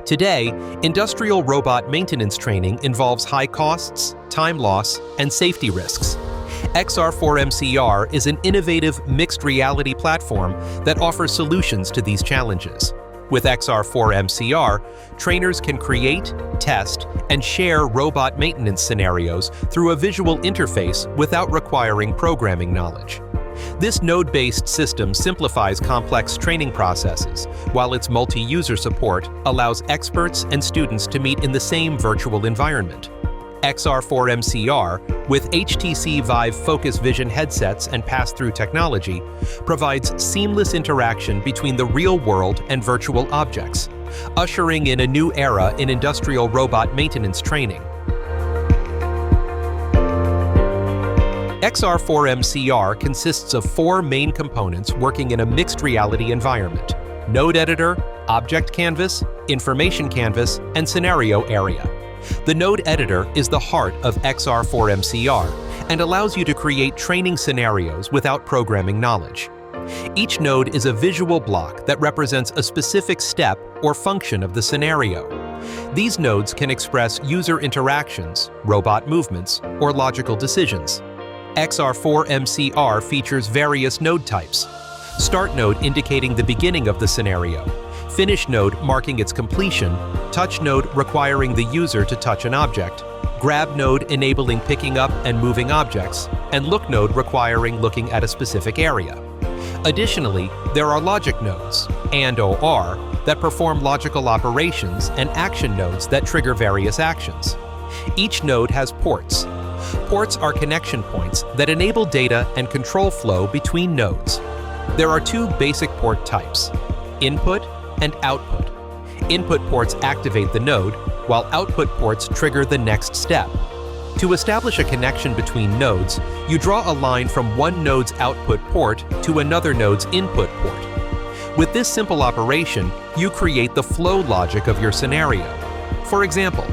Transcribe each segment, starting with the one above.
Today, industrial robot maintenance training involves high costs, time loss, and safety risks. XR4MCR is an innovative mixed reality platform that offers solutions to these challenges. With XR4MCR, trainers can create, test, and share robot maintenance scenarios through a visual interface without requiring programming knowledge. This node-based system simplifies complex training processes, while its multi-user support allows experts and students to meet in the same virtual environment. XR4MCR, with HTC Vive Focus Vision headsets and pass-through technology, provides seamless interaction between the real world and virtual objects, ushering in a new era in industrial robot maintenance training. XR4MCR consists of 4 main components working in a mixed reality environment: node editor, object canvas, information canvas, and scenario area. The node editor is the heart of XR4MCR and allows you to create training scenarios without programming knowledge. Each node is a visual block that represents a specific step or function of the scenario. These nodes can express user interactions, robot movements, or logical decisions. XR4MCR features various node types: start node indicating the beginning of the scenario, finish node marking its completion, touch node requiring the user to touch an object, grab node enabling picking up and moving objects, and look node requiring looking at a specific area. Additionally, there are logic nodes, and/or, that perform logical operations, and action nodes that trigger various actions. Each node has ports. Ports are connection points that enable data and control flow between nodes. There are 2 basic port types: input and output. Input ports activate the node, while output ports trigger the next step. To establish a connection between nodes, you draw a line from one node's output port to another node's input port. With this simple operation, you create the flow logic of your scenario. For example,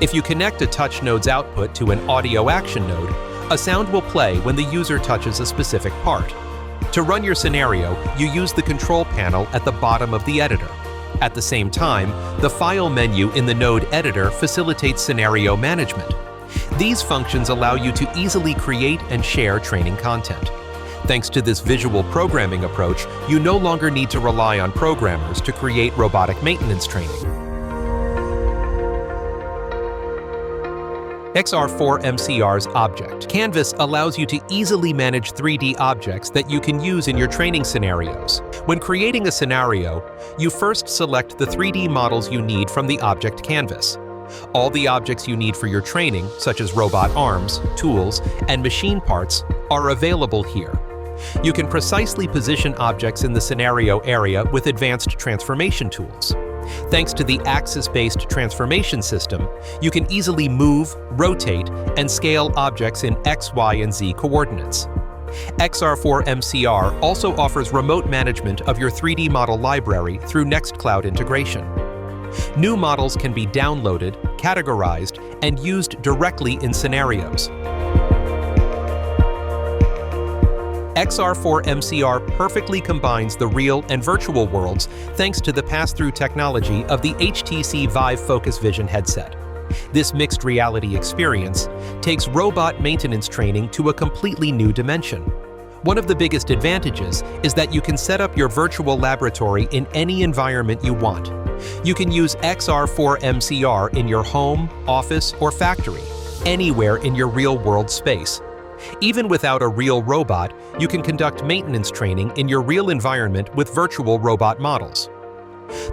if you connect a touch node's output to an audio action node, a sound will play when the user touches a specific part. To run your scenario, you use the control panel at the bottom of the editor. At the same time, the file menu in the node editor facilitates scenario management. These functions allow you to easily create and share training content. Thanks to this visual programming approach, you no longer need to rely on programmers to create robotic maintenance training. XR4MCR's Object Canvas allows you to easily manage 3D objects that you can use in your training scenarios. When creating a scenario, you first select the 3D models you need from the object canvas. All the objects you need for your training, such as robot arms, tools, and machine parts, are available here. You can precisely position objects in the scenario area with advanced transformation tools. Thanks to the axis-based transformation system, you can easily move, rotate, and scale objects in X, Y, and Z coordinates. XR4MCR also offers remote management of your 3D model library through Nextcloud integration. New models can be downloaded, categorized, and used directly in scenarios. XR4MCR perfectly combines the real and virtual worlds thanks to the pass-through technology of the HTC Vive Focus Vision headset. This mixed reality experience takes robot maintenance training to a completely new dimension. One of the biggest advantages is that you can set up your virtual laboratory in any environment you want. You can use XR4MCR in your home, office, or factory, anywhere in your real-world space. Even without a real robot, you can conduct maintenance training in your real environment with virtual robot models.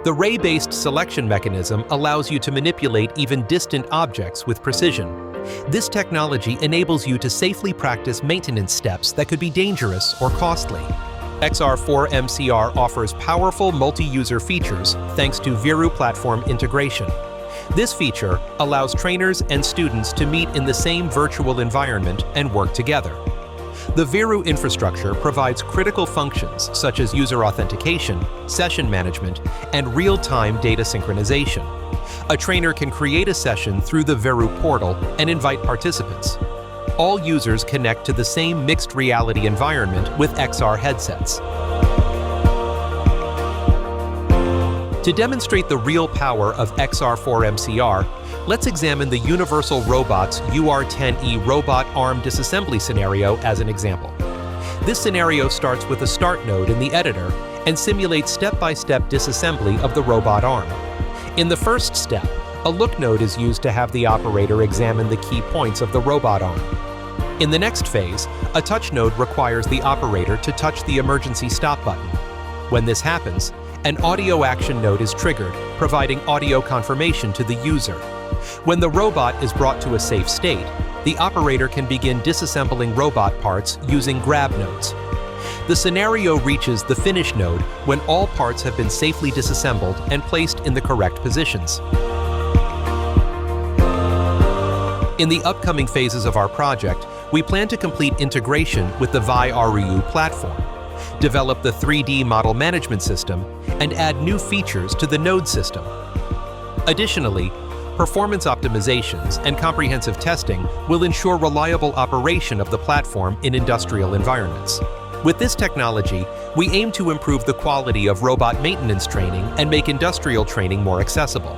The ray-based selection mechanism allows you to manipulate even distant objects with precision. This technology enables you to safely practice maintenance steps that could be dangerous or costly. XR4MCR offers powerful multi-user features thanks to VIROO platform integration. This feature allows trainers and students to meet in the same virtual environment and work together. The VIROO infrastructure provides critical functions such as user authentication, session management, and real-time data synchronization. A trainer can create a session through the VIROO portal and invite participants. All users connect to the same mixed reality environment with XR headsets. To demonstrate the real power of XR4MCR, let's examine the Universal Robots UR10E robot arm disassembly scenario as an example. This scenario starts with a start node in the editor and simulates step-by-step disassembly of the robot arm. In the first step, a look node is used to have the operator examine the key points of the robot arm. In the next phase, a touch node requires the operator to touch the emergency stop button. When this happens, an audio action node is triggered, providing audio confirmation to the user. When the robot is brought to a safe state, the operator can begin disassembling robot parts using grab nodes. The scenario reaches the finish node when all parts have been safely disassembled and placed in the correct positions. In the upcoming phases of our project, we plan to complete integration with the VIROO platform, develop the 3D model management system, and add new features to the node system. Additionally, performance optimizations and comprehensive testing will ensure reliable operation of the platform in industrial environments. With this technology, we aim to improve the quality of robot maintenance training and make industrial training more accessible.